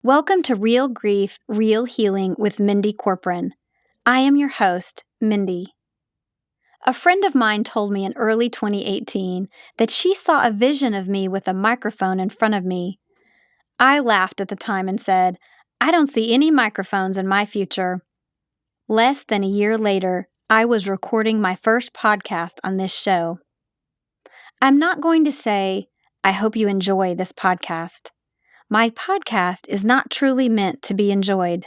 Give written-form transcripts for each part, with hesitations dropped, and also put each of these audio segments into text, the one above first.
Welcome to Real Grief, Real Healing with Mindy Corporon. I am your host, Mindy. A friend of mine told me in early 2018 that she saw a vision of me with a microphone in front of me. I laughed at the time and said, "I don't see any microphones in my future." Less than a year later, I was recording my first podcast on this show. I'm not going to say, "I hope you enjoy this podcast." My podcast is not truly meant to be enjoyed.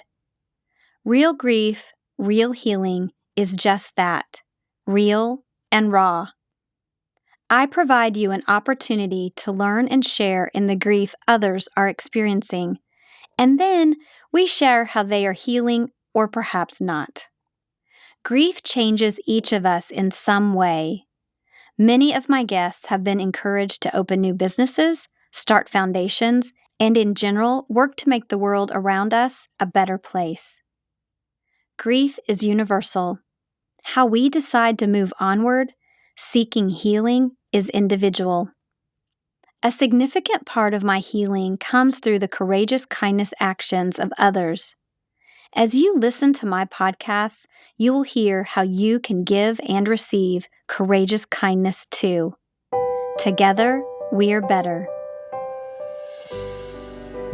Real grief, real healing is just that, real and raw. I provide you an opportunity to learn and share in the grief others are experiencing, and then we share how they are healing or perhaps not. Grief changes each of us in some way. Many of my guests have been encouraged to open new businesses, start foundations, and in general, work to make the world around us a better place. Grief is universal. How we decide to move onward, seeking healing, is individual. A significant part of my healing comes through the courageous kindness actions of others. As you listen to my podcasts, you will hear how you can give and receive courageous kindness too. Together, we are better.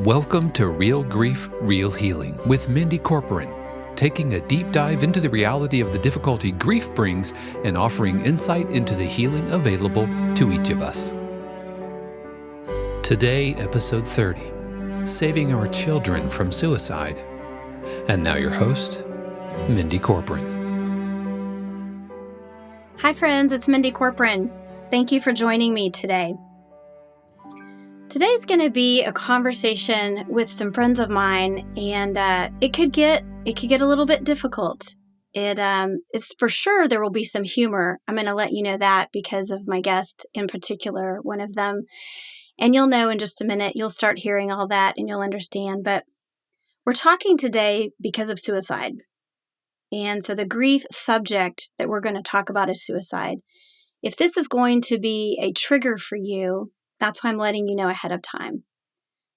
Welcome to Real Grief, Real Healing with Mindy Corporon, taking a deep dive into the reality of the difficulty grief brings and offering insight into the healing available to each of us. Today, episode 30, Saving Our Children from Suicide. And now your host, Mindy Corporon. Hi friends, it's Mindy Corporon. Thank you for joining me today. Today's going to be a conversation with some friends of mine, and it could get a little bit difficult. It's for sure there will be some humor. I'm going to let you know that because of my guest in particular, one of them. And you'll know in just a minute. You'll start hearing all that and you'll understand. But we're talking today because of suicide. And so the grief subject that we're going to talk about is suicide. If this is going to be a trigger for you, that's why I'm letting you know ahead of time.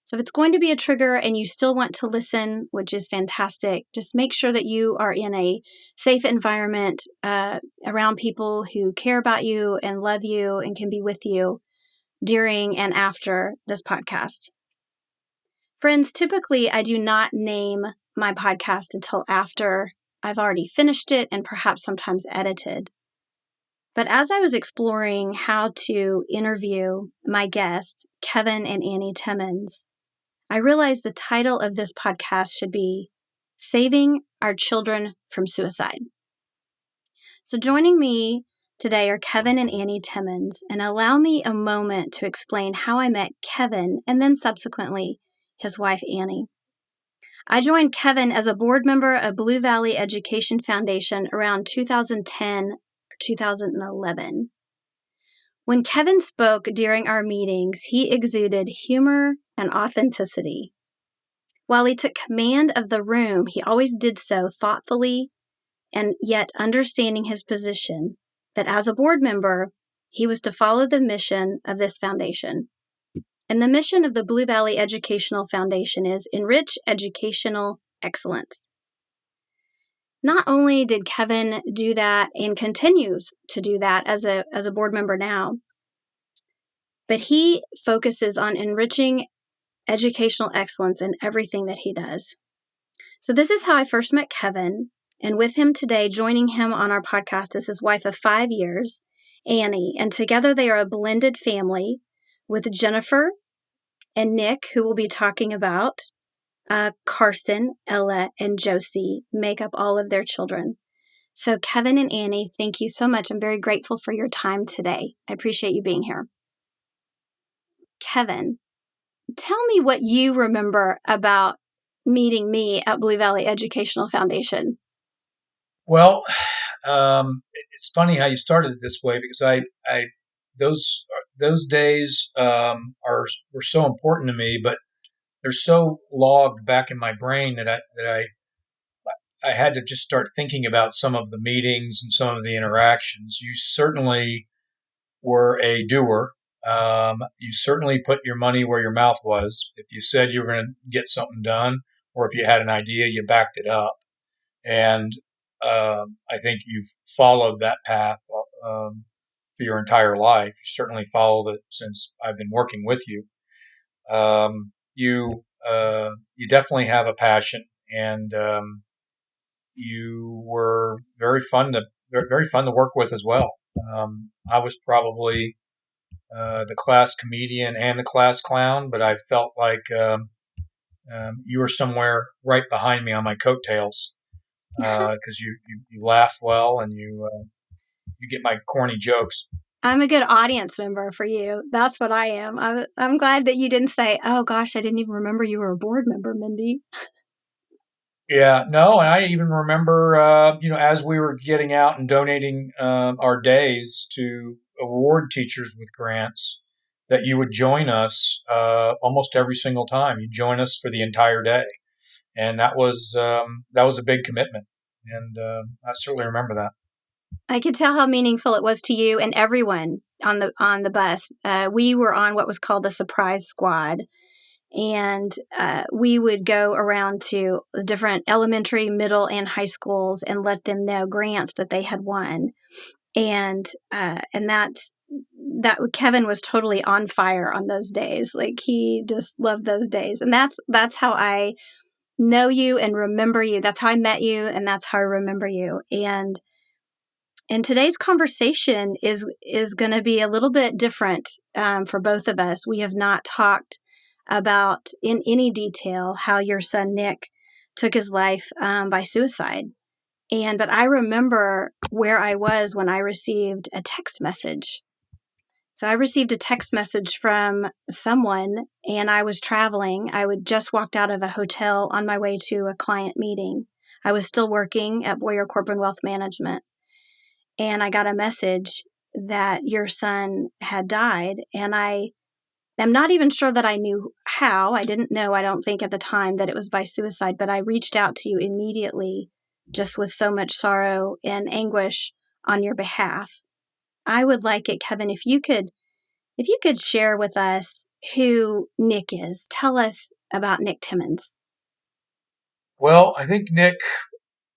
So if it's going to be a trigger and you still want to listen, which is fantastic, just make sure that you are in a safe environment around people who care about you and love you and can be with you during and after this podcast. Friends, typically I do not name my podcast until after I've already finished it and perhaps sometimes edited. But as I was exploring how to interview my guests, Kevin and Anne Timmons, I realized the title of this podcast should be Saving Our Children from Suicide. So joining me today are Kevin and Anne Timmons, and allow me a moment to explain how I met Kevin and then subsequently his wife Annie. I joined Kevin as a board member of Blue Valley Education Foundation around 2010 2011. When Kevin spoke during our meetings, he exuded humor and authenticity. While he took command of the room, he always did so thoughtfully and yet understanding his position that as a board member, he was to follow the mission of this foundation. And the mission of the Blue Valley Educational Foundation is enrich educational excellence. Not only did Kevin do that and continues to do that as a board member now, but he focuses on enriching educational excellence in everything that he does. So this is how I first met Kevin, and with him today, joining him on our podcast is his wife of 5 years, Annie, and together they are a blended family with Jennifer and Nick, who we'll be talking about. Carson, Ella, and Josie make up all of their children. So Kevin and Annie, thank you so much. I'm very grateful for your time today. I appreciate you being here. Kevin, tell me what you remember about meeting me at Blue Valley Educational Foundation. Well, it's funny how you started it this way because those days were so important to me, but they're so logged back in my brain that I had to just start thinking about some of the meetings and some of the interactions. You certainly were a doer. You certainly put your money where your mouth was. If you said you were going to get something done, or if you had an idea, you backed it up. And I think you've followed that path for your entire life. You certainly followed it since I've been working with you. You definitely have a passion, and you were very fun to work with as well. I was probably the class comedian and the class clown, but I felt like you were somewhere right behind me on my coattails because you laugh well and you get my corny jokes. I'm a good audience member for you. That's what I am. I'm glad that you didn't say, "Oh gosh, I didn't even remember you were a board member, Mindy." Yeah, no, and I even remember, as we were getting out and donating our days to award teachers with grants, that you would join us almost every single time. You'd join us for the entire day, and that was a big commitment, and I certainly remember that. I could tell how meaningful it was to you and everyone on the bus. We were on what was called the surprise squad, and we would go around to different elementary, middle, and high schools and let them know grants that they had won. And that Kevin was totally on fire on those days. Like he just loved those days, and that's how I know you and remember you. That's how I met you, and that's how I remember you. And today's conversation is going to be a little bit different for both of us. We have not talked about in any detail how your son Nick took his life by suicide. But I remember where I was when I received a text message. So I received a text message from someone, and I was traveling. I would just walked out of a hotel on my way to a client meeting. I was still working at Boyer Corporon Wealth Management. And I got a message that your son had died. And I'm not even sure that I knew how. I didn't know, I don't think at the time, that it was by suicide, but I reached out to you immediately, just with so much sorrow and anguish on your behalf. I would like it, Kevin, if you could share with us who Nick is. Tell us about Nick Timmons. Well, I think Nick,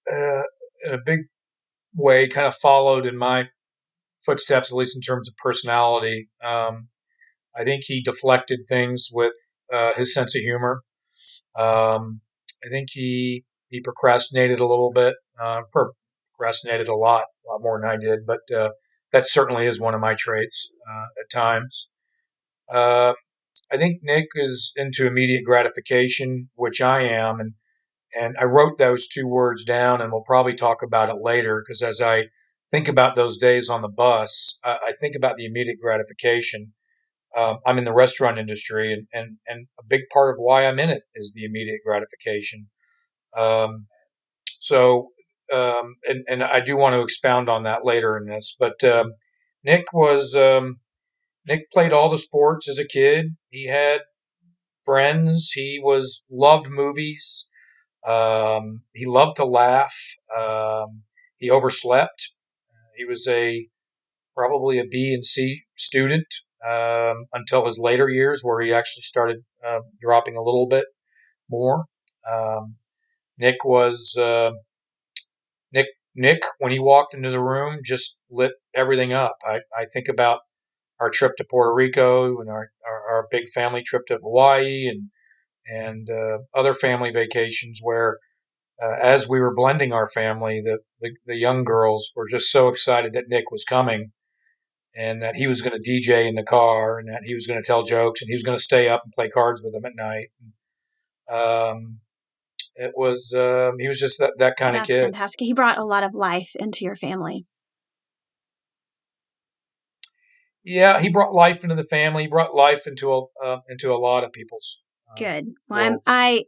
in a big way, kind of followed in my footsteps, at least in terms of personality. I think he deflected things with his sense of humor. I think he procrastinated a little bit, procrastinated a lot more than I did, but that certainly is one of my traits at times. Uh, I think Nick is into immediate gratification, which I am, and I wrote those two words down, and we'll probably talk about it later because as I think about those days on the bus, I think about the immediate gratification. I'm in the restaurant industry, and a big part of why I'm in it is the immediate gratification. Um, so, and I do want to expound on that later in this, but Nick was Nick played all the sports as a kid. He had friends. He loved movies. He loved to laugh. He overslept. He was probably a B and C student until his later years, where he actually started dropping a little bit more. Um, Nick was Nick. Nick, when he walked into the room, just lit everything up. I think about our trip to Puerto Rico and our big family trip to Hawaii and other family vacations where as we were blending our family, the young girls were just so excited that Nick was coming and that he was going to DJ in the car and that he was going to tell jokes and he was going to stay up and play cards with them at night. Um, he was just that kind of That's kid. fantastic. He brought a lot of life into your family. Yeah, he brought life into the family. He brought life into a lot of people's. Good. Well, I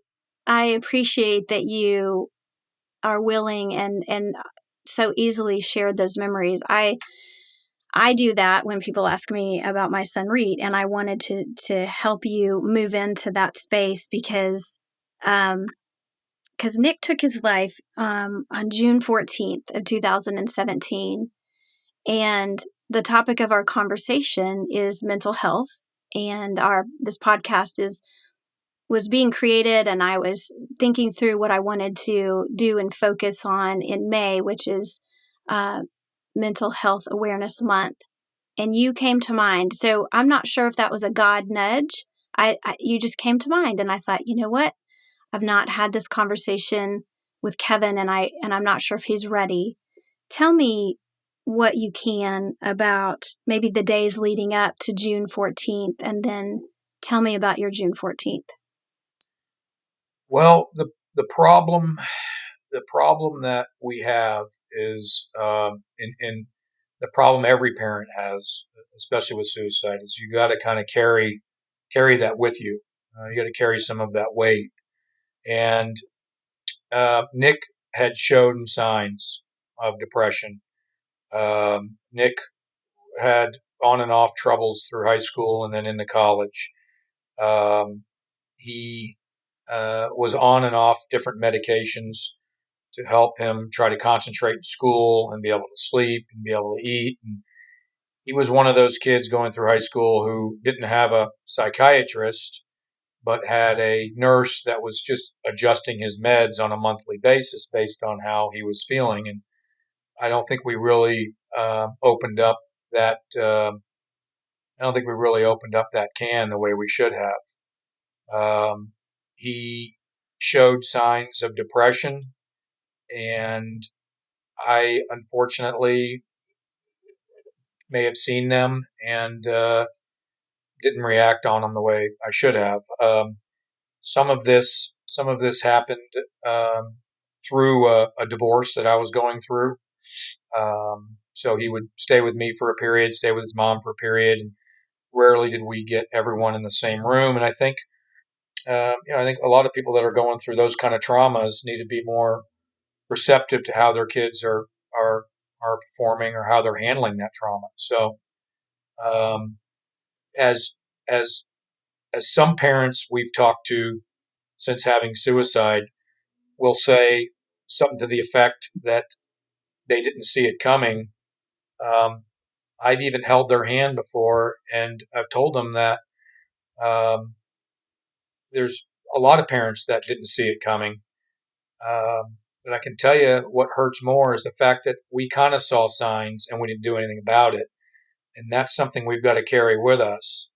appreciate that you are willing and so easily shared those memories. I do that when people ask me about my son Reed, and I wanted to help you move into that space because Nick took his life on June 14th of 2017, and the topic of our conversation is mental health, and this podcast was being created, and I was thinking through what I wanted to do and focus on in May, which is Mental Health Awareness Month. And you came to mind. So I'm not sure if that was a God nudge. You just came to mind, and I thought, you know what? I've not had this conversation with Kevin, and I'm not sure if he's ready. Tell me what you can about maybe the days leading up to June 14th, and then tell me about your June 14th. Well, the problem that we have is, in the problem every parent has, especially with suicide, is you got to kind of carry that with you. You got to carry some of that weight. And Nick had shown signs of depression. Nick had on and off troubles through high school and then into college. He was on and off different medications to help him try to concentrate in school and be able to sleep and be able to eat. And he was one of those kids going through high school who didn't have a psychiatrist, but had a nurse that was just adjusting his meds on a monthly basis based on how he was feeling. And I don't think we really opened up that. I don't think we really opened up that can the way we should have. He showed signs of depression, and I unfortunately may have seen them and didn't react on them the way I should have. Some of this happened through a divorce that I was going through. So he would stay with me for a period, stay with his mom for a period, and rarely did we get everyone in the same room. And I think, I think a lot of people that are going through those kind of traumas need to be more receptive to how their kids are performing or how they're handling that trauma. So, as as as some parents we've talked to since having suicide will say something to the effect that they didn't see it coming. I've even held their hand before, and I've told them that um, there's a lot of parents that didn't see it coming. But I can tell you what hurts more is the fact that we kind of saw signs and we didn't do anything about it. And that's something we've got to carry with us.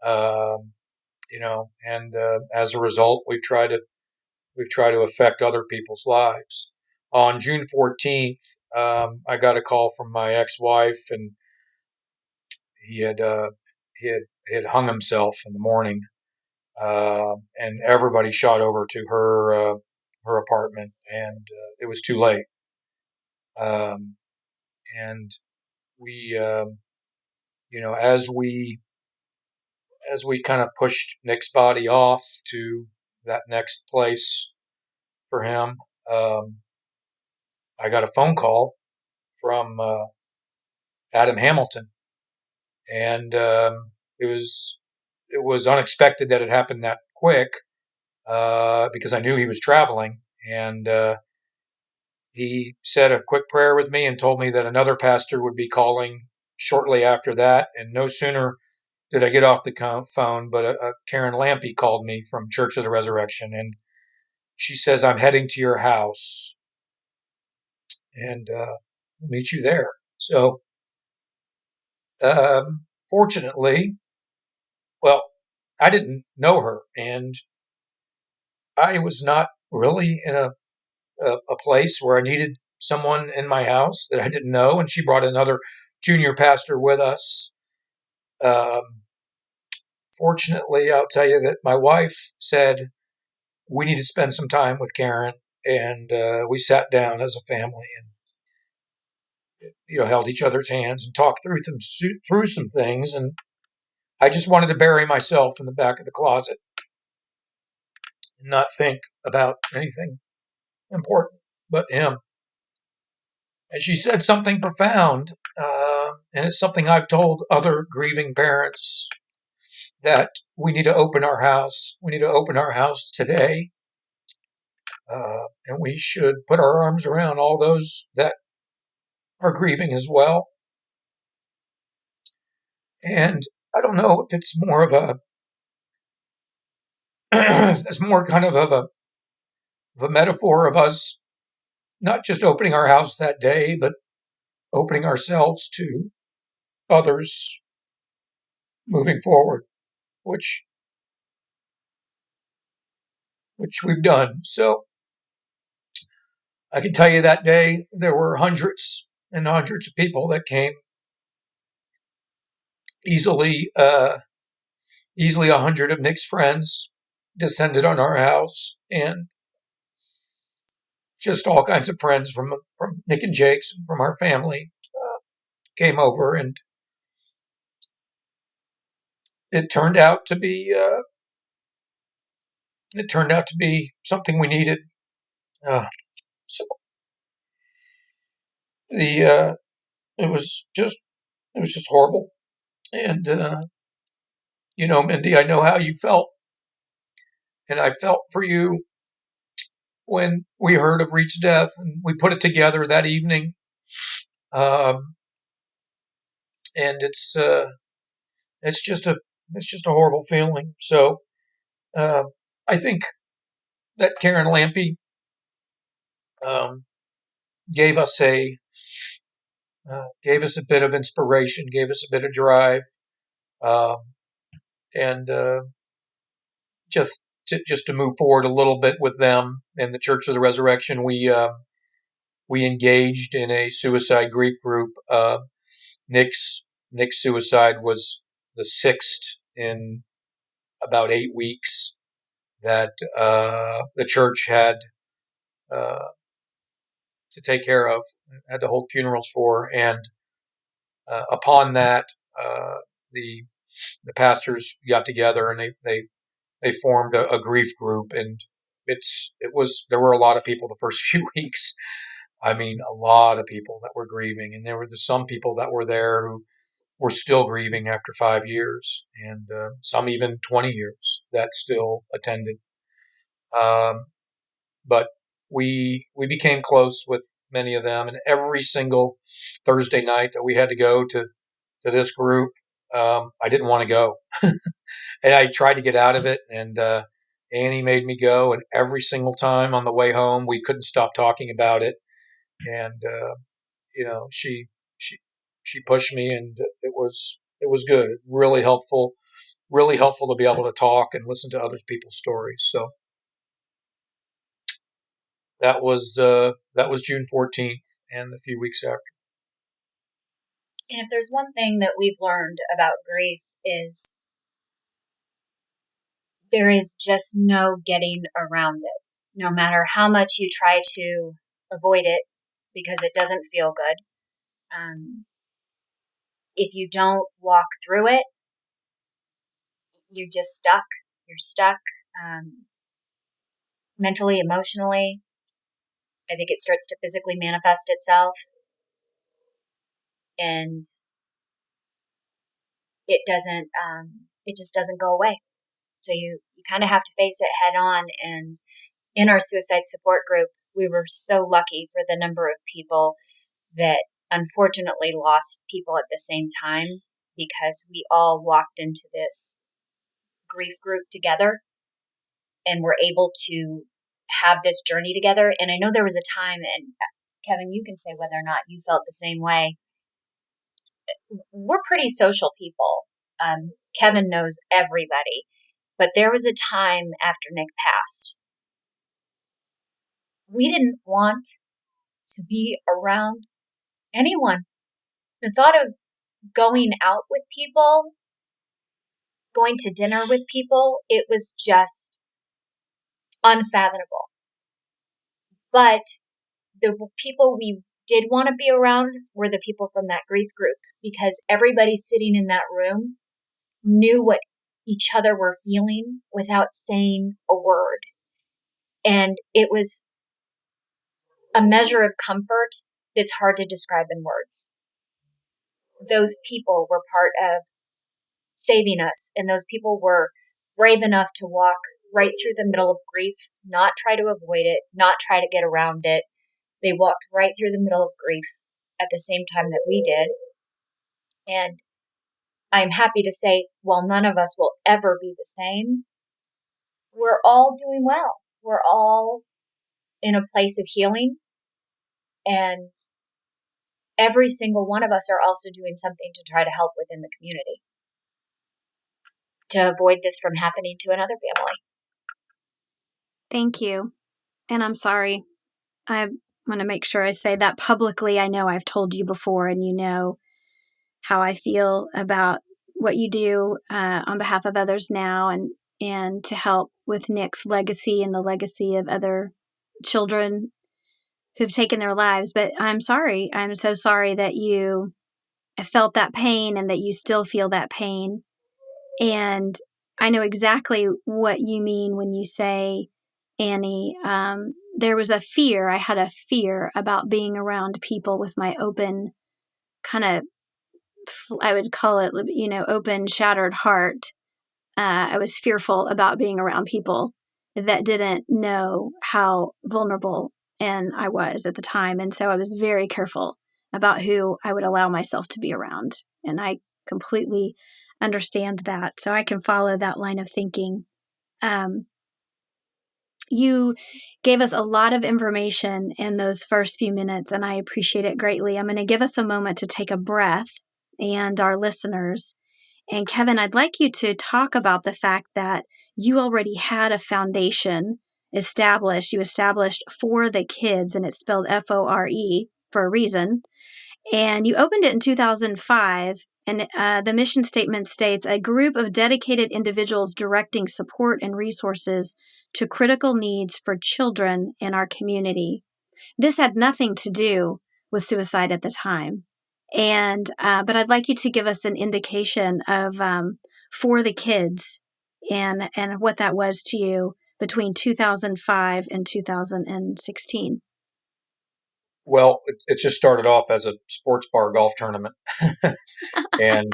Um, and as a result, we've tried to affect other people's lives. On June 14th, I got a call from my ex-wife, and he had uh, he had hung himself in the morning, and everybody shot over to her apartment, and it was too late. Um, and we, as we kind of pushed Nick's body off to that next place for him, um, I got a phone call from Adam Hamilton, and it was unexpected that it happened that quick because I knew he was traveling, and he said a quick prayer with me and told me that another pastor would be calling shortly after that. And no sooner did I get off the phone, but Karen Lampy called me from Church of the Resurrection, and she says, "I'm heading to your house, and we'll meet you there." So, fortunately, well, I didn't know her, and I was not really in a place where I needed someone in my house that I didn't know, and she brought another junior pastor with us. Um, Fortunately, I'll tell you that my wife said we need to spend some time with Karen, and we sat down as a family and held each other's hands and talked through some things. And I just wanted to bury myself in the back of the closet and not think about anything important but him. And she said something profound, and it's something I've told other grieving parents, that we need to open our house. We need to open our house today, and we should put our arms around all those that are grieving as well. And I don't know if it's more of a, it's more kind of a metaphor of us not just opening our house that day, but opening ourselves to others moving forward, which we've done. So I can tell you that day there were hundreds and hundreds of people that came. Easily 100 of Nick's friends descended on our house, and just all kinds of friends from Nick and Jake's and from our family came over, and it turned out to be something we needed. So the it was just horrible, and Mindy, I know how you felt, and I felt for you when we heard of Reed's death, and we put it together that evening. And it's just a horrible feeling. So I think that Karen Lampy um, gave us a bit of inspiration, gave us a bit of drive, um, and just to move forward a little bit with them and the Church of the Resurrection. We engaged in a suicide grief group. Nick's suicide was the sixth in about 8 weeks that the church had to take care of, had to hold funerals for, and upon that, the pastors got together and they formed a grief group, and there were a lot of people the first few weeks. I mean, a lot of people that were grieving, and there were some people that were there who were still grieving after 5 years, and some even 20 years that still attended. Um, but we became close with many of them, and every single Thursday night that we had to go to this group, I didn't want to go, and I tried to get out of it, and Annie made me go, and every single time on the way home, we couldn't stop talking about it, and she she pushed me, and it was good, really helpful to be able to talk and listen to other people's stories. So that was June 14th, and a few weeks after. And if there's one thing that we've learned about grief is there is just no getting around it. No matter how much you try to avoid it because it doesn't feel good, if you don't walk through it, you're just stuck. You're stuck mentally, emotionally. I think it starts to physically manifest itself, and it just doesn't go away. So you kind of have to face it head on. And in our suicide support group, we were so lucky for the number of people that unfortunately lost people at the same time, because we all walked into this grief group together and were able to have this journey together. And I know there was a time, and Kevin, you can say whether or not you felt the same way. We're pretty social people. Kevin knows everybody. But there was a time after Nick passed, we didn't want to be around anyone. The thought of going out with people, going to dinner with people, it was just unfathomable. But the people we did want to be around were the people from that grief group, because everybody sitting in that room knew what each other were feeling without saying a word. And it was a measure of comfort that's hard to describe in words. Those people were part of saving us, and those people were brave enough to walk right through the middle of grief, not try to avoid it, not try to get around it. They walked right through the middle of grief at the same time that we did. And I'm happy to say, while none of us will ever be the same, we're all doing well. We're all in a place of healing, and every single one of us are also doing something to try to help within the community to avoid this from happening to another family. Thank you. And I'm sorry. I want to make sure I say that publicly. I know I've told you before, and you know how I feel about what you do on behalf of others now, and to help with Nick's legacy and the legacy of other children who've taken their lives. But I'm sorry. I'm so sorry that you felt that pain and that you still feel that pain. And I know exactly what you mean when you say, Annie, there was a fear. I had a fear about being around people with my open kind of, I would call it, open, shattered heart. I was fearful about being around people that didn't know how vulnerable and I was at the time. And so I was very careful about who I would allow myself to be around. And I completely understand that. So I can follow that line of thinking. You gave us a lot of information in those first few minutes, and I appreciate it greatly. I'm going to give us a moment to take a breath, and our listeners. And Kevin, I'd like you to talk about the fact that you already had a foundation established. You established For the Kids, and it's spelled FORE for a reason. And you opened it in 2005. And the mission statement states, a group of dedicated individuals directing support and resources to critical needs for children in our community. This had nothing to do with suicide at the time. But I'd like you to give us an indication of For the Kids and what that was to you between 2005 and 2016. Well, it just started off as a sports bar golf tournament, and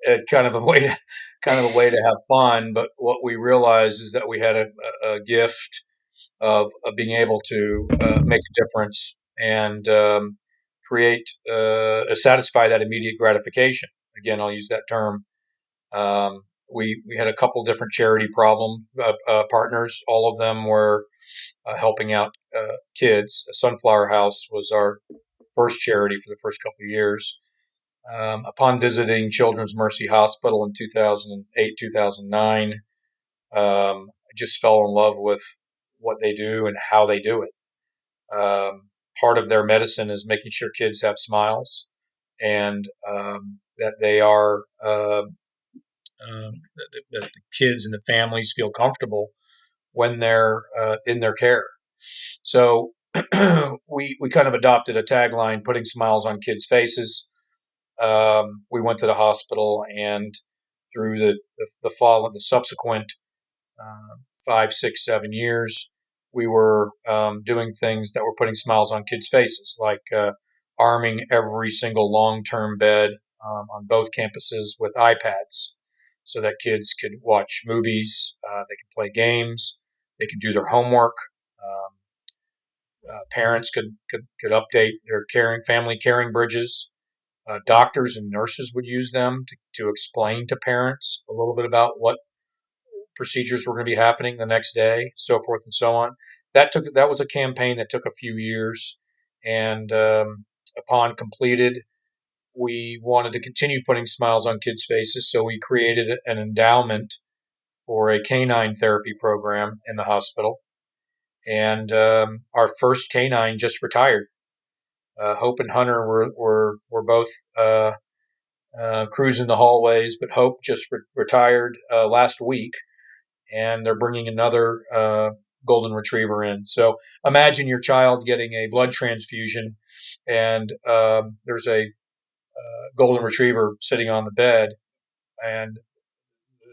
it kind of a way to have fun. But what we realized is that we had a gift of being able to make a difference and create satisfy that immediate gratification. Again, I'll use that term. We had a couple different charity partners. All of them were helping out kids. Sunflower House was our first charity for the first couple of years. Upon visiting Children's Mercy Hospital in 2008, 2009, I just fell in love with what they do and how they do it. Part of their medicine is making sure kids have smiles, and that they are that the kids and the families feel comfortable when they're in their care. So we kind of adopted a tagline, putting smiles on kids' faces. We went to the hospital, and through the subsequent 5, 6, 7 years, we were doing things that were putting smiles on kids' faces, like arming every single long-term bed on both campuses with iPads, so that kids could watch movies, they could play games, they could do their homework. Parents could update their family caring bridges. Doctors and nurses would use them to explain to parents a little bit about what procedures were going to be happening the next day, so forth and so on. That was a campaign that took a few years, and upon completed, we wanted to continue putting smiles on kids' faces, so we created an endowment for a canine therapy program in the hospital. And our first canine just retired. Hope and Hunter were both cruising the hallways, but Hope just retired last week, and they're bringing another golden retriever in. So imagine your child getting a blood transfusion, and there's a golden retriever sitting on the bed, and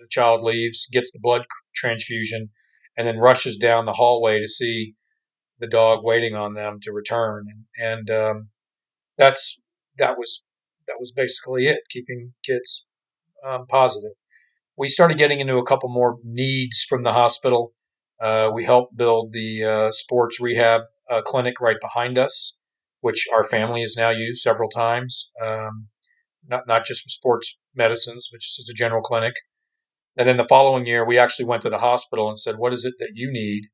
the child leaves, gets the blood transfusion, and then rushes down the hallway to see the dog waiting on them to return. And that's that was basically it, keeping kids positive. We started getting into a couple more needs from the hospital. We helped build the sports rehab clinic right behind us, which our family has now used several times. not just for sports medicines, but just as a general clinic. And then the following year, we actually went to the hospital and said, "What is it that you need?"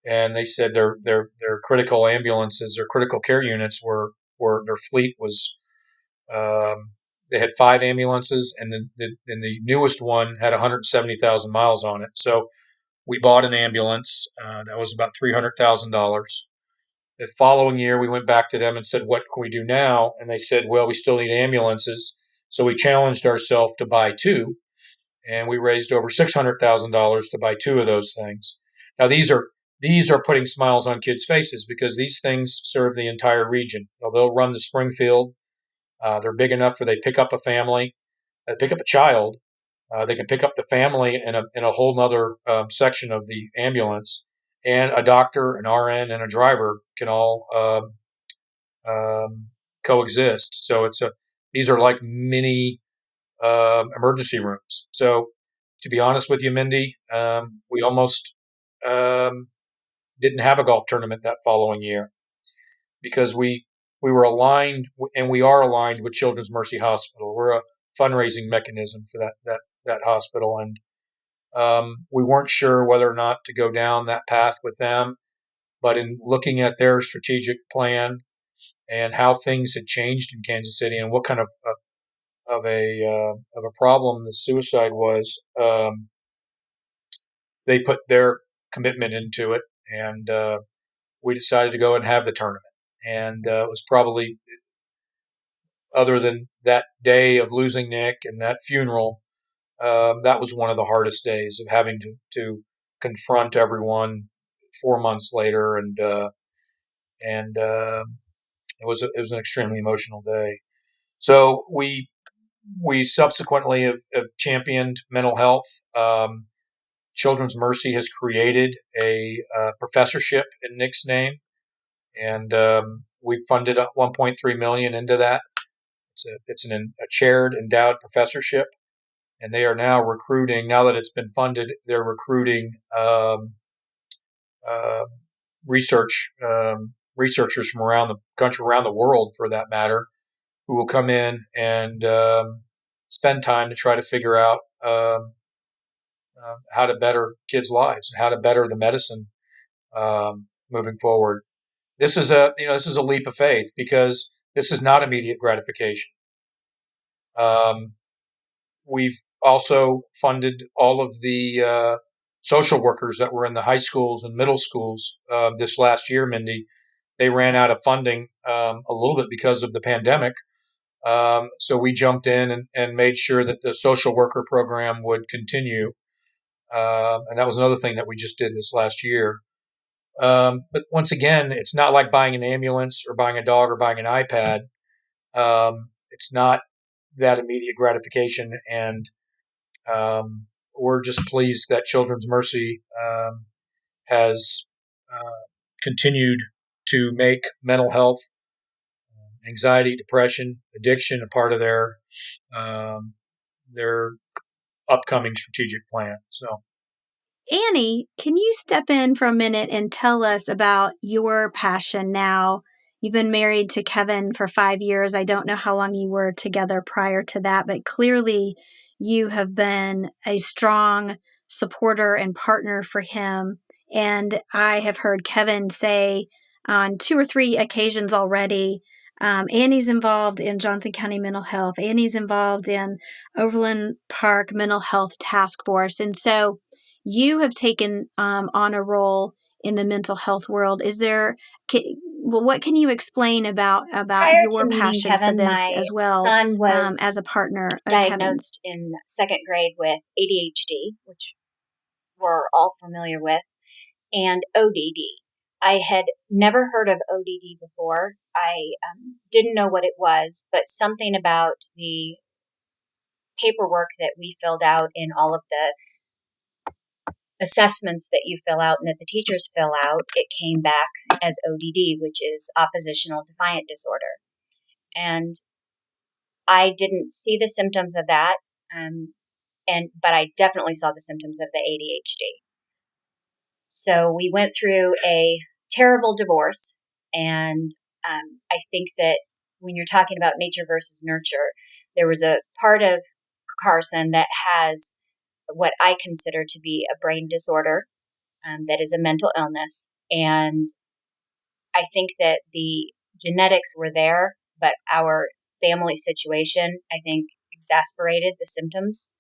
And they said their critical ambulances, their critical care units were their fleet was they had 5 ambulances, and the newest one had 170,000 miles on it. So we bought an ambulance that was about $300,000. The following year, we went back to them and said, "What can we do now?" And they said, "Well, we still need ambulances." So we challenged ourselves to buy 2, and we raised over $600,000 to buy 2 of those things. Now these are putting smiles on kids' faces because these things serve the entire region. They'll run the Springfield. They're big enough where they pick up a family, pick up a child. They can pick up the family in a whole nother section of the ambulance, and a doctor, an RN, and a driver can all coexist. So these are like mini emergency rooms. So to be honest with you, Mindy, we almost didn't have a golf tournament that following year because we were aligned, and we are aligned with Children's Mercy Hospital. We're a fundraising mechanism for that hospital, and we weren't sure whether or not to go down that path with them. But in looking at their strategic plan and how things had changed in Kansas City and what kind of a problem the suicide was, they put their commitment into it, and we decided to go and have the tournament. And it was probably, other than that day of losing Nick and that funeral, that was one of the hardest days of having to confront everyone 4 months later, and it was an extremely emotional day. So we subsequently have championed mental health. Children's Mercy has created a professorship in Nick's name, and we funded up $1.3 million into that. It's a chaired, endowed professorship, and they are now recruiting. Now that it's been funded, they're recruiting researchers from around the country, around the world, for that matter, who will come in and spend time to try to figure out how to better kids' lives and how to better the medicine moving forward. This is a leap of faith because this is not immediate gratification. We've also funded all of the social workers that were in the high schools and middle schools this last year, Mindy. They ran out of funding a little bit because of the pandemic. So we jumped in and made sure that the social worker program would continue. And that was another thing that we just did this last year. But once again, it's not like buying an ambulance or buying a dog or buying an iPad. It's not that immediate gratification. And we're just pleased that Children's Mercy has continued to make mental health, anxiety, depression, addiction a part of their upcoming strategic plan. So, Annie, can you step in for a minute and tell us about your passion now? You've been married to Kevin for 5 years. I don't know how long you were together prior to that, but clearly you have been a strong supporter and partner for him. And I have heard Kevin say on 2 or 3 occasions already, Annie's involved in Johnson County Mental Health. Annie's involved in Overland Park Mental Health Task Force. And so you have taken on a role in the mental health world. What can you explain about Prior your to meeting passion Kevin, for this my as well son was as a partner of diagnosed in second grade with ADHD, which we're all familiar with, and ODD. I had never heard of ODD before. I didn't know what it was, but something about the paperwork that we filled out in all of the assessments that you fill out and that the teachers fill out, it came back as ODD, which is oppositional defiant disorder. And I didn't see the symptoms of that, but I definitely saw the symptoms of the ADHD. So we went through a terrible divorce, and I think that when you're talking about nature versus nurture, there was a part of Carson that has what I consider to be a brain disorder, that is a mental illness. And I think that the genetics were there, but our family situation, I think, exasperated the symptoms.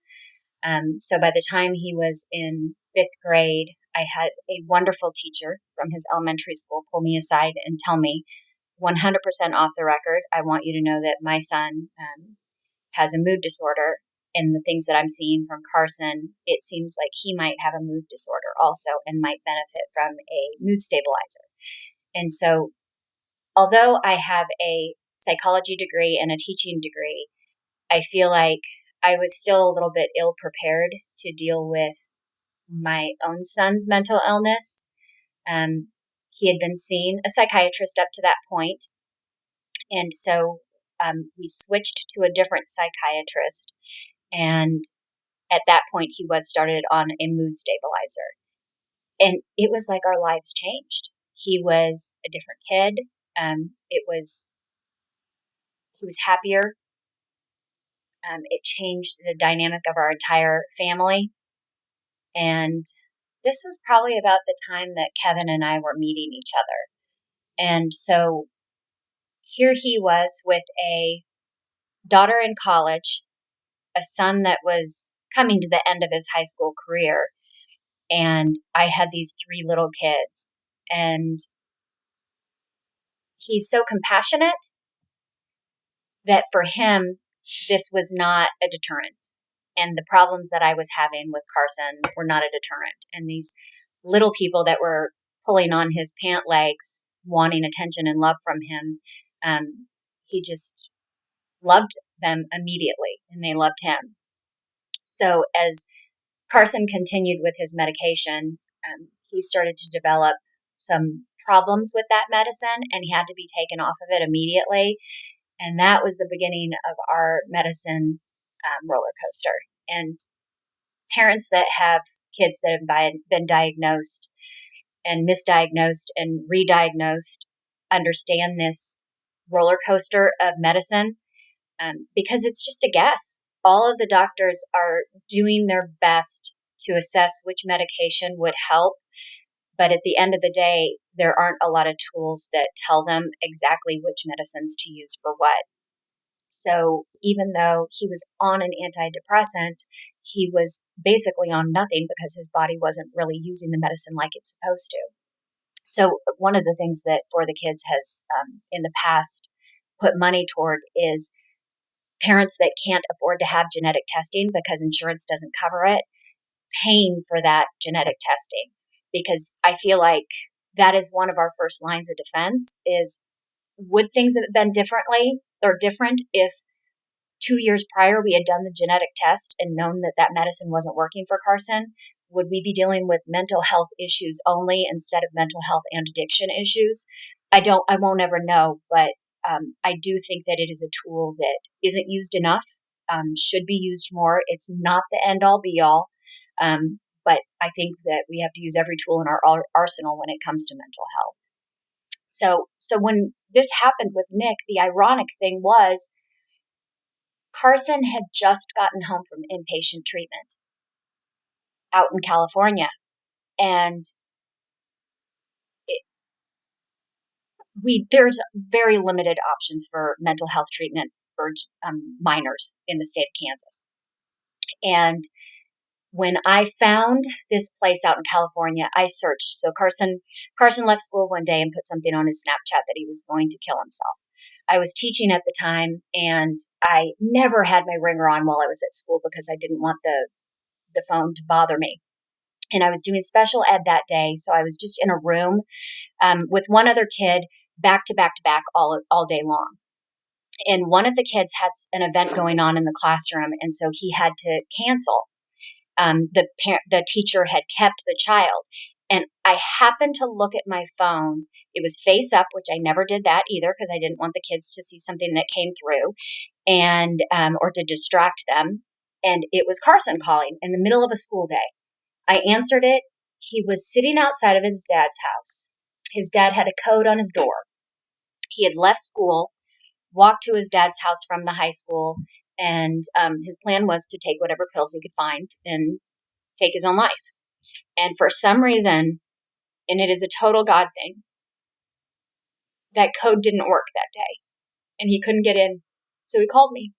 So by the time he was in 5th grade, I had a wonderful teacher from his elementary school pull me aside and tell me, 100% off the record, I want you to know that my son has a mood disorder. And the things that I'm seeing from Carson, it seems like he might have a mood disorder also and might benefit from a mood stabilizer. And so, although I have a psychology degree and a teaching degree, I feel like I was still a little bit ill prepared to deal with my own son's mental illness. He had been seeing a psychiatrist up to that point, and so we switched to a different psychiatrist. And at that point, he was started on a mood stabilizer, and it was like our lives changed. He was a different kid. He was happier. It changed the dynamic of our entire family. And this was probably about the time that Kevin and I were meeting each other. And so here he was with a daughter in college, a son that was coming to the end of his high school career. And I had these 3 little kids. And he's so compassionate that for him, this was not a deterrent. And the problems that I was having with Carson were not a deterrent. And these little people that were pulling on his pant legs, wanting attention and love from him, he just loved them immediately, and they loved him. So as Carson continued with his medication, he started to develop some problems with that medicine, and he had to be taken off of it immediately. And that was the beginning of our medicine roller coaster. And parents that have kids that have been diagnosed and misdiagnosed and re-diagnosed understand this roller coaster of medicine, because it's just a guess. All of the doctors are doing their best to assess which medication would help. But at the end of the day, there aren't a lot of tools that tell them exactly which medicines to use for what. So even though he was on an antidepressant, he was basically on nothing because his body wasn't really using the medicine like it's supposed to. So one of the things that For the Kids has in the past put money toward is parents that can't afford to have genetic testing because insurance doesn't cover it, paying for that genetic testing. Because I feel like that is one of our first lines of defense is, would things have been different if 2 years prior we had done the genetic test and known that that medicine wasn't working for Carson? Would we be dealing with mental health issues only instead of mental health and addiction issues? I won't ever know, but I do think that it is a tool that isn't used enough, should be used more. It's not the end all be all. But I think that we have to use every tool in our arsenal when it comes to mental health. So when this happened with Nick, the ironic thing was Carson had just gotten home from inpatient treatment out in California. And there's very limited options for mental health treatment for minors in the state of Kansas. And when I found this place out in California, I searched. So Carson left school one day and put something on his Snapchat that he was going to kill himself. I was teaching at the time, and I never had my ringer on while I was at school because I didn't want the phone to bother me. And I was doing special ed that day, so I was just in a room with one other kid, back to back to back all day long. And one of the kids had an event going on in the classroom, and so he had to cancel. The teacher had kept the child. And I happened to look at my phone. It was face up, which I never did that either because I didn't want the kids to see something that came through and or to distract them. And it was Carson calling in the middle of a school day. I answered it. He was sitting outside of his dad's house. His dad had a code on his door. He had left school, walked to his dad's house from the high school, And his plan was to take whatever pills he could find and take his own life. And for some reason, and it is a total God thing, that code didn't work that day. And he couldn't get in. So he called me.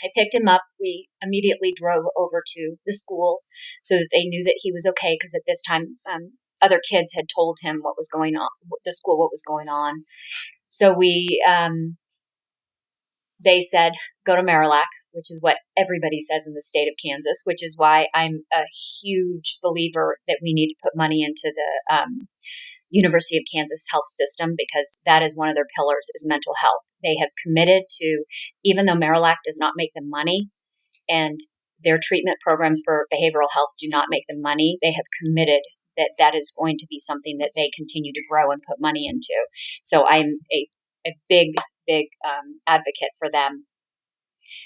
I picked him up. We immediately drove over to the school so that they knew that he was okay, because at this time, other kids had told him what was going on, the school, what was going on. So they said, go to Marillac, which is what everybody says in the state of Kansas, which is why I'm a huge believer that we need to put money into the University of Kansas health system, because that is one of their pillars, is mental health. They have committed to, even though Marillac does not make them money and their treatment programs for behavioral health do not make them money, they have committed that that is going to be something that they continue to grow and put money into. So I'm a big advocate for them.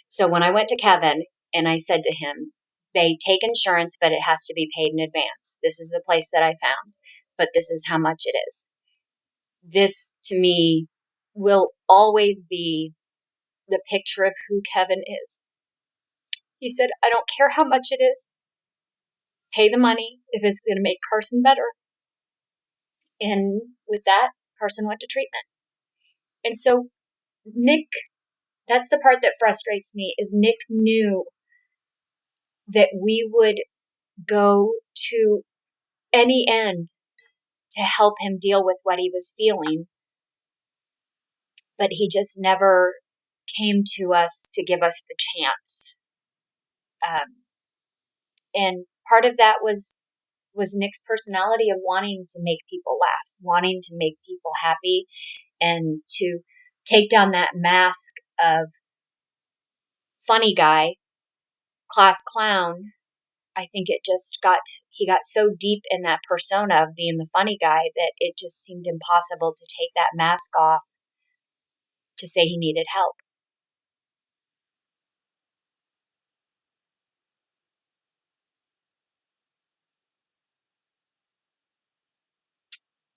So when I went to Kevin and I said to him, they take insurance, but it has to be paid in advance. This is the place that I found, but this is how much it is. This, to me, will always be the picture of who Kevin is. He said, I don't care how much it is. Pay the money if it's going to make Carson better. And with that, Carson went to treatment. And so Nick, that's the part that frustrates me, is Nick knew that we would go to any end to help him deal with what he was feeling. But he just never came to us to give us the chance. And part of that was Nick's personality of wanting to make people laugh, wanting to make people happy, and to take down that mask of funny guy, class clown. I think he got so deep in that persona of being the funny guy that it just seemed impossible to take that mask off to say he needed help.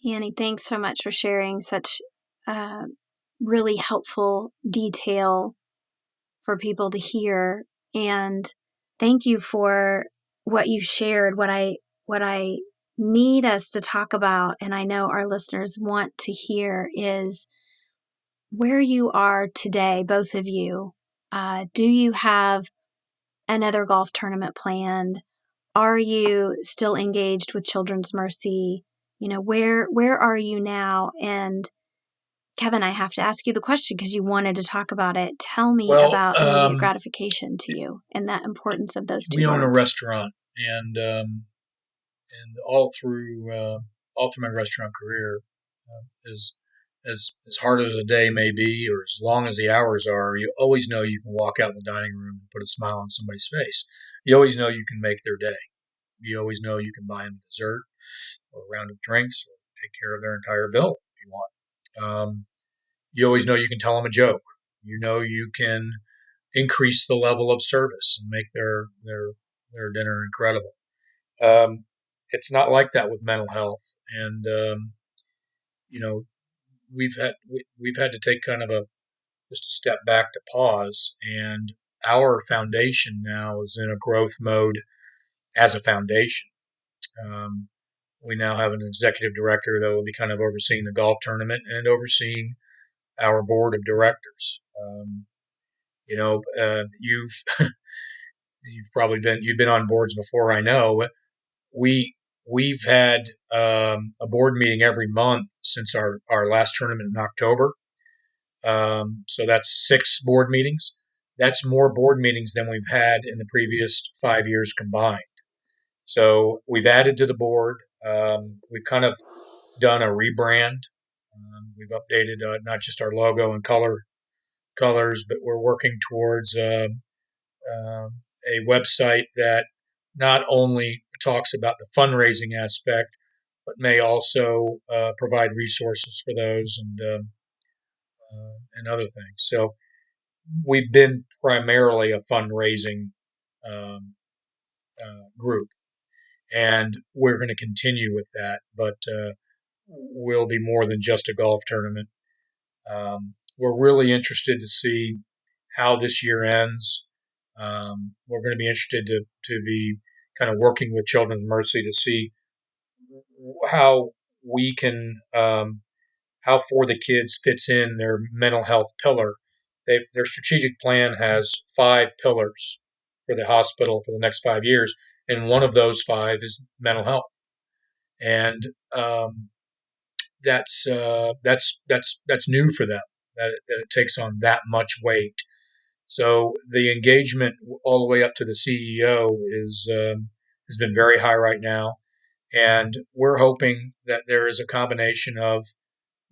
Annie, thanks so much for sharing such really helpful detail for people to hear. And thank you for what you've shared. What I need us to talk about, and I know our listeners want to hear, is where you are today, both of you. Do you have another golf tournament planned? Are you still engaged with Children's Mercy? Where are you now? And Kevin, I have to ask you the question because you wanted to talk about it. Tell me about immediate gratification to you and that importance of those two We words. own a restaurant, and all through my restaurant career, as hard as the day may be, or as long as the hours are, you always know you can walk out in the dining room and put a smile on somebody's face. You always know you can make their day. You always know you can buy them a dessert or a round of drinks or take care of their entire bill if you want. You always know you can tell them a joke. You know you can increase the level of service and make their dinner incredible. It's not like that with mental health, and we've had to take kind of just a step back to pause. And our foundation now is in a growth mode as a foundation. We now have an executive director that will be kind of overseeing the golf tournament and overseeing our board of directors. You've been on boards before, I know. We've had a board meeting every month since our last tournament in October. So that's 6 board meetings. That's more board meetings than we've had in the previous 5 years combined. So we've added to the board. We've kind of done a rebrand. We've updated not just our logo and colors, but we're working towards a website that not only talks about the fundraising aspect, but may also provide resources for those and other things. So we've been primarily a fundraising group, and we're going to continue with that, but we'll be more than just a golf tournament. We're really interested to see how this year ends. We're going to be interested to be kind of working with Children's Mercy to see how we can, how For the Kids fits in their mental health pillar. Their strategic plan has 5 pillars for the hospital for the next 5 years, and one of those 5 is mental health. And that's new for them, that it takes on that much weight. So the engagement all the way up to the CEO has been very high right now, and we're hoping that there is a combination of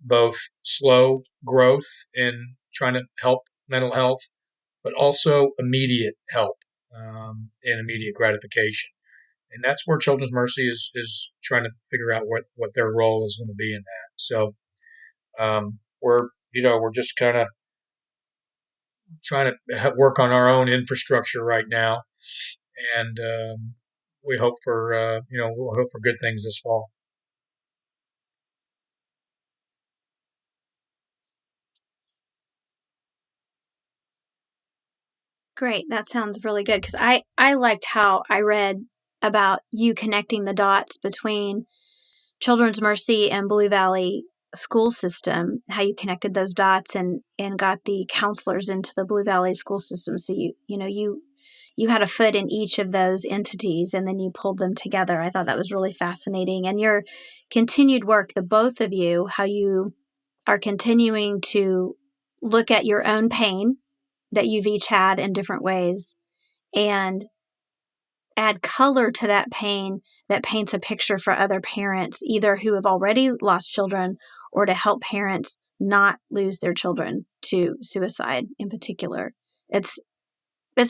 both slow growth in trying to help mental health, but also immediate help, and immediate gratification. And that's where Children's Mercy is trying to figure out what their role is going to be in that. So we're just kind of trying to work on our own infrastructure right now, and we hope for we'll hope for good things this fall. Great. That sounds really good because I liked how I read about you connecting the dots between Children's Mercy and Blue Valley school system, how you connected those dots and got the counselors into the Blue Valley school system. So you had a foot in each of those entities and then you pulled them together. I thought that was really fascinating. And your continued work, the both of you, how you are continuing to look at your own pain that you've each had in different ways and add color to that pain that paints a picture for other parents, either who have already lost children or to help parents not lose their children to suicide in particular. It's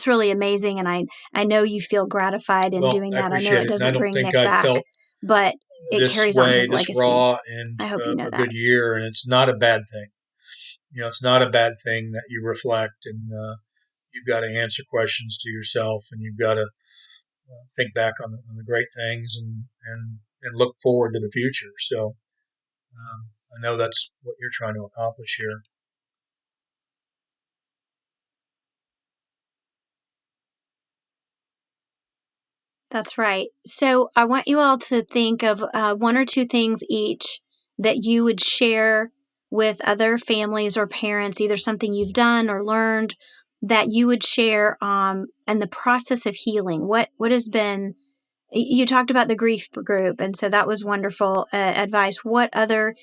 really amazing, and I know you feel gratified in Well, doing I that. I know appreciate it it, and I doesn't don't bring think Nick I've back, felt but it this carries on his this legacy. raw in I hope you know a that. good year, and it's not a bad thing. It's not a bad thing that you reflect, and you've got to answer questions to yourself, and you've got to think back on the great things, and look forward to the future. So I know that's what you're trying to accomplish here. That's right. So I want you all to think of one or two things each that you would share with other families or parents, either something you've done or learned that you would share and the process of healing. What has been, you talked about the grief group, and so that was wonderful advice. What other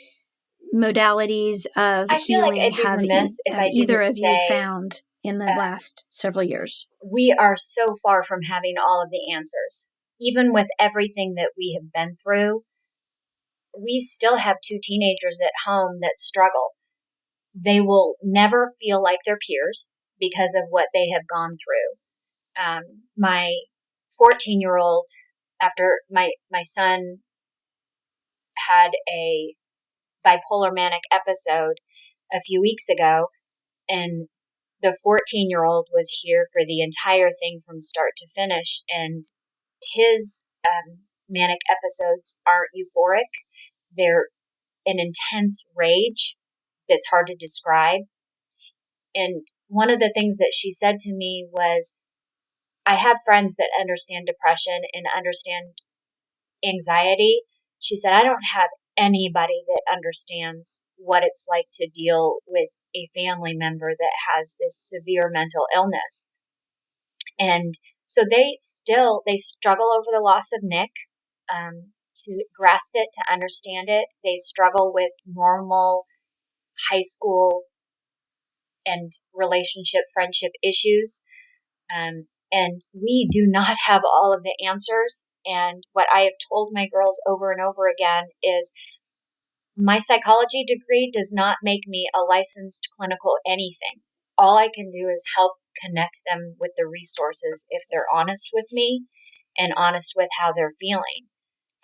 modalities of I feel like healing I'd be remiss if have I either didn't of you say found in the last several years? we are so far from having all of the answers. Even with everything that we have been through, we still have 2 teenagers at home that struggle. They will never feel like their peers because of what they have gone through. My 14-year-old, after my son had a bipolar manic episode a few weeks ago, and the 14-year-old was here for the entire thing from start to finish, and his manic episodes aren't euphoric. They're an intense rage that's hard to describe. And one of the things that she said to me was, I have friends that understand depression and understand anxiety. She said, I don't have anybody that understands what it's like to deal with a family member that has this severe mental illness. And so they struggle over the loss of Nick, to grasp it, to understand it. They struggle with normal high school and relationship, friendship issues. And we do not have all of the answers. And what I have told my girls over and over again is my psychology degree does not make me a licensed clinical anything. All I can do is help connect them with the resources if they're honest with me and honest with how they're feeling.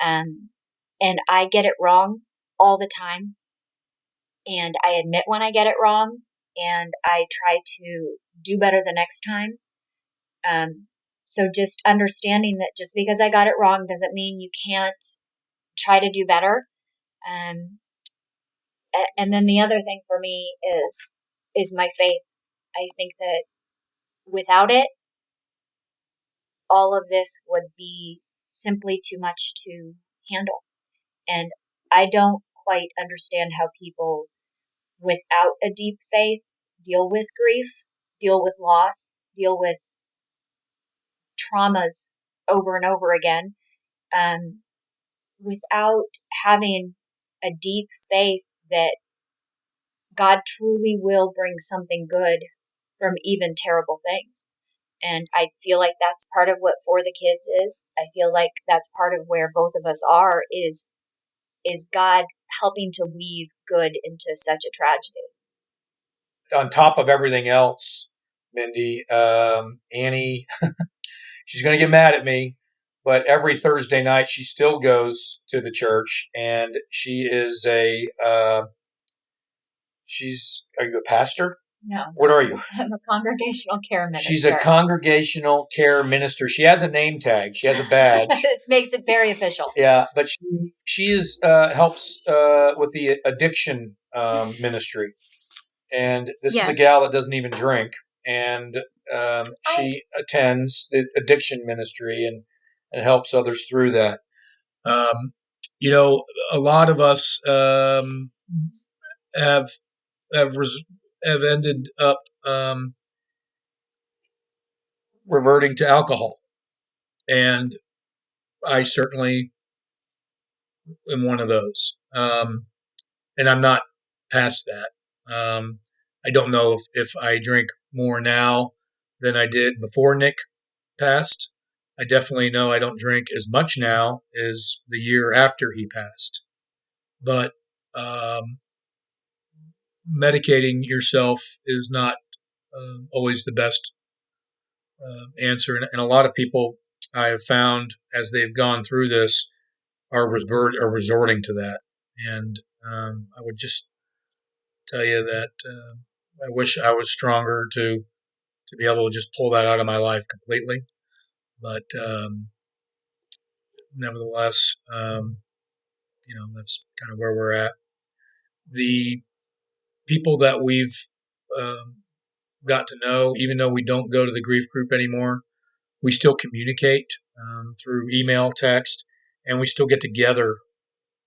And I get it wrong all the time. And I admit when I get it wrong, and I try to do better the next time. So just understanding that just because I got it wrong doesn't mean you can't try to do better. And then the other thing for me is my faith. I think that without it, all of this would be simply too much to handle. And I don't quite understand how people without a deep faith deal with grief, deal with loss, deal with traumas over and over again, without having a deep faith that God truly will bring something good from even terrible things. And I feel like that's part of what For the Kids is. I feel like that's part of where both of us are, is God helping to weave good into such a tragedy. On top of everything else, Mindy, Annie, she's going to get mad at me, but every Thursday night she still goes to the church, and she is are you a pastor? No. What are you? I'm a congregational care minister. She's a congregational care minister. She has a name tag. She has a badge. This makes it very official. Yeah, but she is helps with the addiction ministry. And this is a gal that doesn't even drink, and she attends the addiction ministry and helps others through that. A lot of us have ended up reverting to alcohol, and I certainly am one of those. And I'm not past that. I don't know if I drink more now than I did before Nick passed. I definitely know I don't drink as much now as the year after he passed. But medicating yourself is not always the best answer. And a lot of people I have found, as they've gone through this, are resorting to that. And I would just tell you that I wish I was stronger to be able to just pull that out of my life completely. But nevertheless, that's kind of where we're at. The people that we've got to know, even though we don't go to the grief group anymore, we still communicate through email, text, and we still get together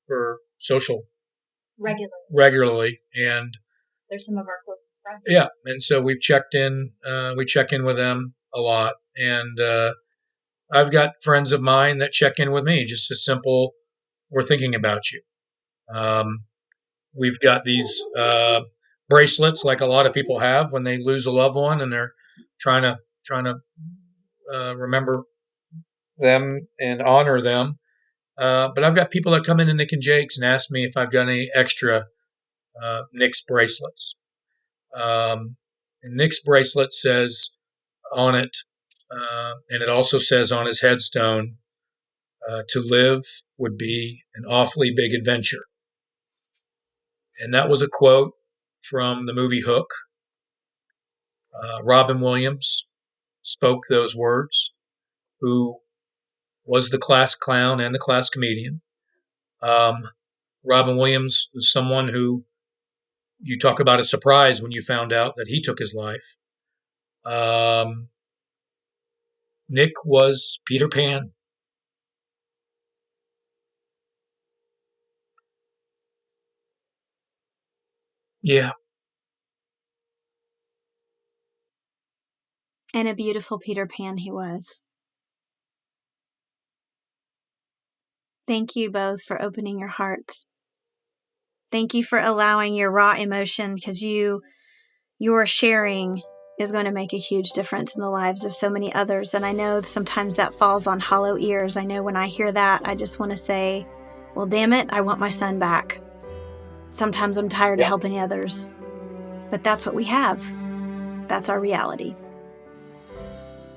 for social regularly. And they're some of our closest friends. Yeah, and so we've checked in. We check in with them a lot, and I've got friends of mine that check in with me. Just a simple, we're thinking about you. We've got these bracelets, like a lot of people have when they lose a loved one, and they're trying to remember them and honor them. But I've got people that come in Nick and Jake's and ask me if I've got any extra Nick's bracelets. And Nick's bracelet says on it, and it also says on his headstone, to live would be an awfully big adventure. And that was a quote from the movie Hook. Robin Williams spoke those words, who was the class clown and the class comedian. Robin Williams was someone who, you talk about a surprise when you found out that he took his life. Nick was Peter Pan. Yeah. And a beautiful Peter Pan he was. Thank you both for opening your hearts. Thank you for allowing your raw emotion, because your sharing is going to make a huge difference in the lives of so many others. And I know sometimes that falls on hollow ears. I know when I hear that, I just want to say, well, damn it, I want my son back. Sometimes I'm tired of helping others. But that's what we have. That's our reality.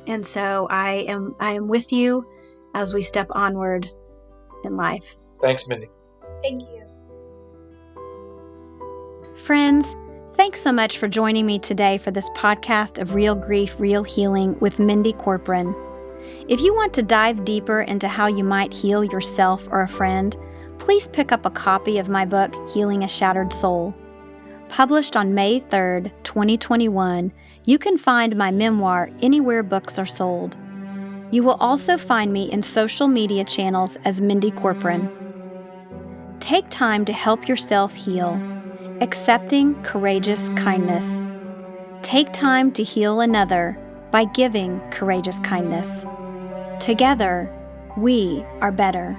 And so I am with you as we step onward in life. Thanks, Mindy. Thank you. Friends, thanks so much for joining me today for this podcast of Real Grief, Real Healing with Mindy Corporon. If you want to dive deeper into how you might heal yourself or a friend, please pick up a copy of my book, Healing a Shattered Soul. Published on May 3rd, 2021, you can find my memoir anywhere books are sold. You will also find me in social media channels as Mindy Corporon. Take time to help yourself heal. Accepting courageous kindness. Take time to heal another by giving courageous kindness. Together, we are better.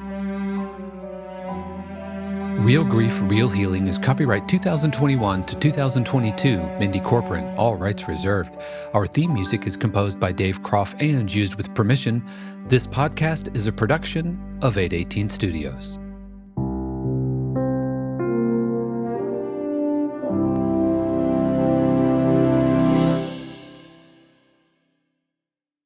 Real Grief, Real Healing is copyright 2021 to 2022, Mindy Corporon, all rights reserved. Our theme music is composed by Dave Croft and used with permission. This podcast is a production of 818 Studios.